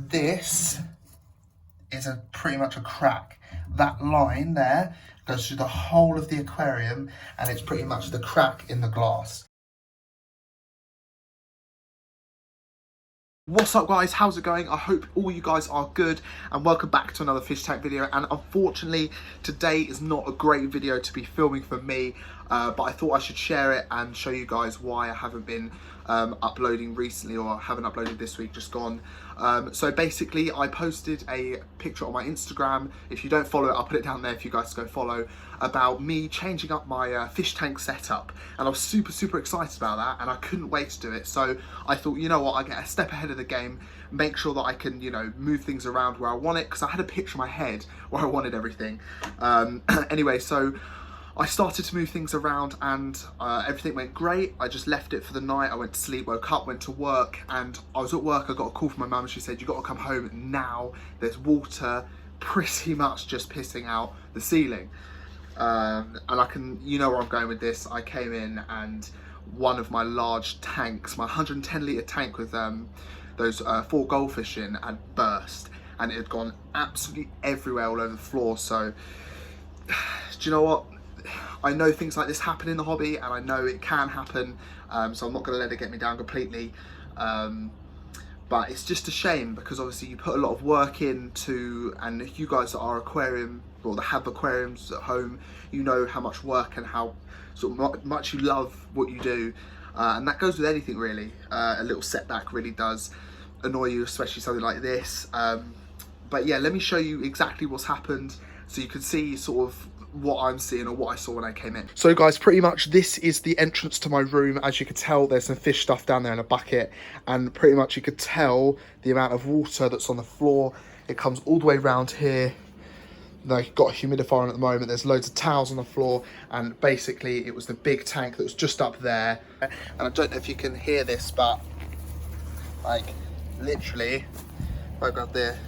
this is pretty much a crack. That line there goes through the whole of the aquarium, and it's pretty much the crack in the glass. What's up guys, how's it going? I hope all you guys are good and welcome back to another fish tank video. And unfortunately today is not a great video to be filming for me, but I thought I should share it and show you guys why I haven't been uploading recently, or haven't uploaded this week just gone. So basically I posted a picture on my Instagram. If you don't follow it, I'll put it down there if you guys go follow, about me changing up my fish tank setup, and I was super excited about that and I couldn't wait to do it. So I thought, you know what, I get a step ahead of the game, make sure that I can, you know, move things around where I want it, because I had a picture in my head where I wanted everything. Anyway, so I started to move things around and everything went great. I just left it for the night. I went to sleep, woke up, went to work, and I was at work. I got a call from my mum and she said, you got to come home now. There's water pretty much just pissing out the ceiling. And I can, you know where I'm going with this. I came in and one of my large tanks, my 110 litre tank with those 4 goldfish in, had burst, and it had gone absolutely everywhere all over the floor. So do you know what? I know things like this happen in the hobby, and I know it can happen, so I'm not going to let it get me down completely. But it's just a shame, because obviously you put a lot of work into, and if you guys are aquarium, or that have aquariums at home, you know how much work and how sort of much you love what you do, and that goes with anything really. A little setback really does annoy you, especially something like this. But yeah, let me show you exactly what's happened so you can see sort of what I'm seeing, or what I saw when I came in. So guys, pretty much this is the entrance to my room. As you can tell, there's some fish stuff down there in a bucket, and pretty much you could tell the amount of water that's on the floor. It comes all the way around here. They've got a humidifier on at the moment. There's loads of towels on the floor, and basically it was the big tank that was just up there. And I don't know if you can hear this, but like literally, right up there,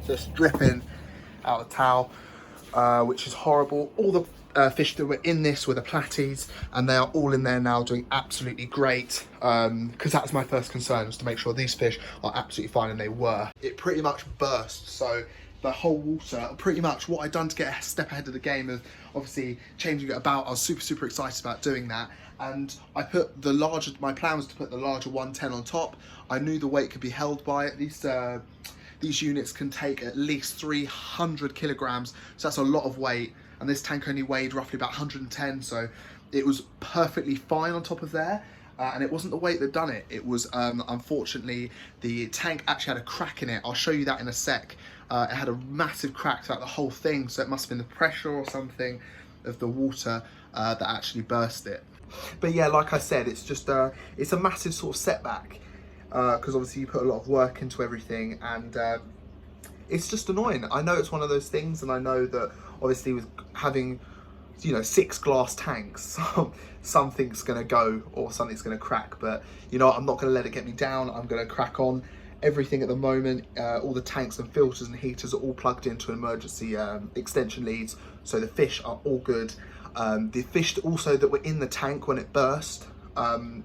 just dripping out the towel. Which is horrible. All the fish that were in this were the platies, and they are all in there now doing absolutely great, because that's my first concern, was to make sure these fish are absolutely fine, and they were. It pretty much burst, so the whole water, pretty much what I'd done to get a step ahead of the game of obviously changing it about, I was super excited about doing that. And I put the larger, my plan was to put the larger 110 on top. I knew the weight could be held by it. These units can take at least 300 kilograms, so that's a lot of weight, and this tank only weighed roughly about 110, so it was perfectly fine on top of there. And it wasn't the weight that done it. It was, unfortunately, the tank actually had a crack in it. I'll show you that in a sec. It had a massive crack throughout the whole thing, so it must have been the pressure or something of the water that actually burst it. But yeah, like I said, it's just it's a massive sort of setback, because obviously you put a lot of work into everything, and it's just annoying. I know it's one of those things, and I know that obviously with having, you know, 6 glass tanks, something's gonna go or something's gonna crack. But you know, I'm not gonna let it get me down. I'm gonna crack on. Everything at the moment, all the tanks and filters and heaters are all plugged into emergency extension leads, so the fish are all good. The fish also that were in the tank when it burst,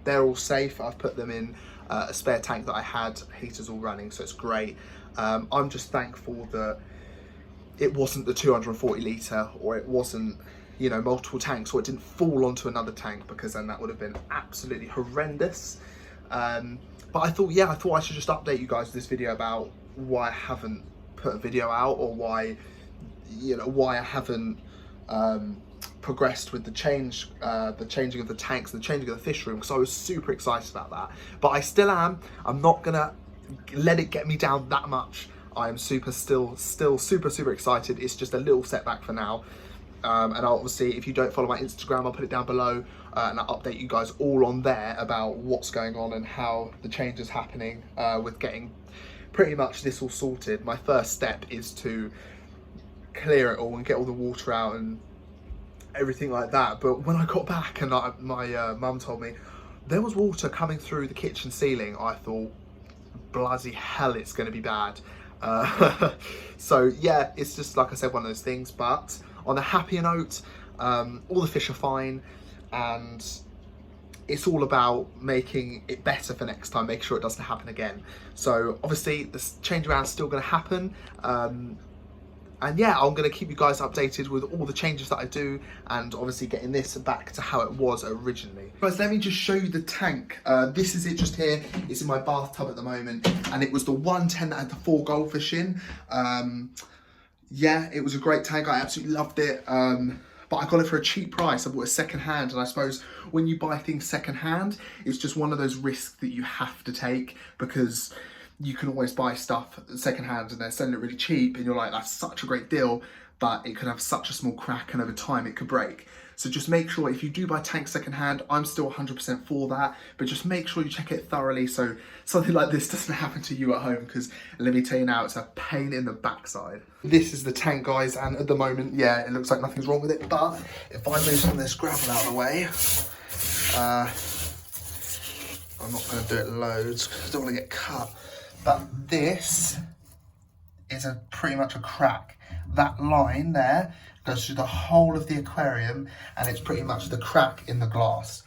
they're all safe. I've put them in a spare tank that I had, heaters all running, so it's great. I'm just thankful that it wasn't the 240 litre, or it wasn't, you know, multiple tanks, or it didn't fall onto another tank, because then that would have been absolutely horrendous. But I thought I should just update you guys with this video about why I haven't put a video out, or why, you know, why I haven't progressed with the changing of the tanks and the changing of the fish room, because I was super excited about that. But I still am. I'm not gonna let it get me down that much. I am still super excited. It's just a little setback for now. And I'll, obviously, if you don't follow my Instagram, I'll put it down below, and I'll update you guys all on there about what's going on and how the change is happening with getting pretty much this all sorted. My first step is to clear it all and get all the water out and everything like that. But when I got back and my mum told me there was water coming through the kitchen ceiling, I thought, bloody hell, it's going to be bad. So yeah, it's just, like I said, one of those things. But on a happier note, all the fish are fine, and it's all about making it better for next time, making sure it doesn't happen again. So obviously this change around is still going to happen. And yeah, I'm going to keep you guys updated with all the changes that I do, and obviously getting this back to how it was originally. Guys, let me just show you the tank. This is it just here. It's in my bathtub at the moment, and it was the 110 that had the 4 goldfish in. Yeah, it was a great tank. I absolutely loved it. But I got it for a cheap price. I bought it second hand, and I suppose when you buy things second hand, it's just one of those risks that you have to take, because you can always buy stuff second hand and they're selling it really cheap, and you're like, that's such a great deal, but it could have such a small crack and over time it could break. So just make sure, if you do buy tanks second hand, I'm still 100% for that, but just make sure you check it thoroughly so something like this doesn't happen to you at home, because let me tell you now, it's a pain in the backside. This is the tank, guys, and at the moment, yeah, it looks like nothing's wrong with it, but if I move some of this gravel out of the way, I'm not going to do it loads because I don't want to get cut, but this is pretty much a crack. That line there goes through the whole of the aquarium, and it's pretty much the crack in the glass.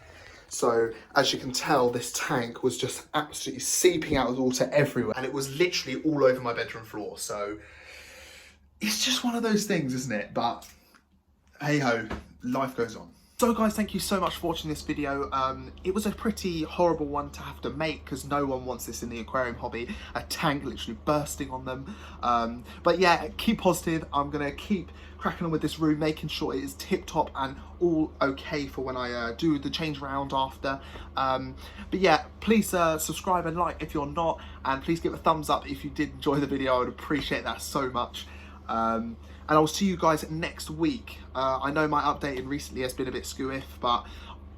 So as you can tell, this tank was just absolutely seeping out with water everywhere, and it was literally all over my bedroom floor. So it's just one of those things, isn't it? But hey ho, life goes on. So guys, thank you so much for watching this video. It was a pretty horrible one to have to make, because no one wants this in the aquarium hobby, a tank literally bursting on them. But yeah, keep positive. I'm gonna keep cracking on with this room, making sure it is tip top and all okay for when I do the change around after. But yeah, please subscribe and like if you're not, and please give a thumbs up if you did enjoy the video. I would appreciate that so much. And I'll see you guys next week. I know my updating recently has been a bit skewiff, but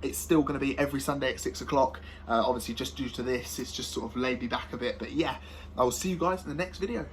it's still going to be every Sunday at 6 o'clock. Obviously, just due to this, it's just sort of laid me back a bit. But yeah, I will see you guys in the next video.